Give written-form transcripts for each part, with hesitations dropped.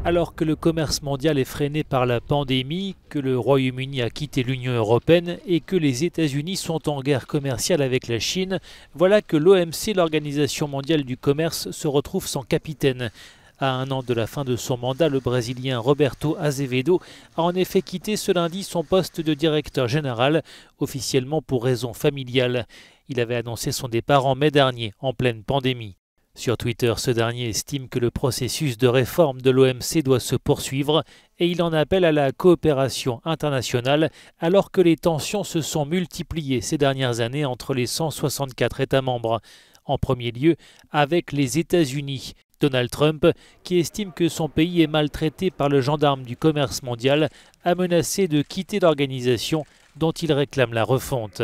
Alors que le commerce mondial est freiné par la pandémie, que le Royaume-Uni a quitté l'Union européenne et que les États-Unis sont en guerre commerciale avec la Chine, voilà que l'OMC, l'Organisation mondiale du commerce, se retrouve sans capitaine. À un an de la fin de son mandat, le Brésilien Roberto Azevedo a en effet quitté ce lundi son poste de directeur général, officiellement pour raisons familiales. Il avait annoncé son départ en mai dernier, en pleine pandémie. Sur Twitter, ce dernier estime que le processus de réforme de l'OMC doit se poursuivre et il en appelle à la coopération internationale alors que les tensions se sont multipliées ces dernières années entre les 164 États membres. En premier lieu, avec les États-Unis. Donald Trump, qui estime que son pays est maltraité par le gendarme du commerce mondial, a menacé de quitter l'organisation dont il réclame la refonte.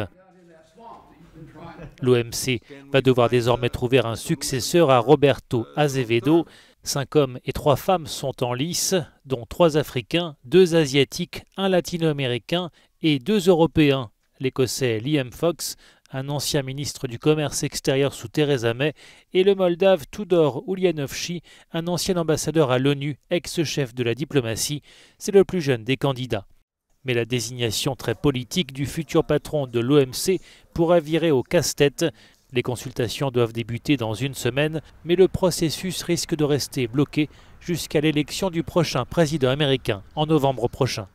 L'OMC va devoir désormais trouver un successeur à Roberto Azevedo. 5 hommes et 3 femmes sont en lice, dont 3 Africains, 2 Asiatiques, 1 Latino-Américain et 2 Européens. L'Écossais Liam Fox, un ancien ministre du Commerce extérieur sous Theresa May, et le Moldave Tudor Ulianovski, un ancien ambassadeur à l'ONU, ex-chef de la diplomatie. C'est le plus jeune des candidats. Mais la désignation très politique du futur patron de l'OMC pourrait virer au casse-tête. Les consultations doivent débuter dans une semaine, mais le processus risque de rester bloqué jusqu'à l'élection du prochain président américain en novembre prochain.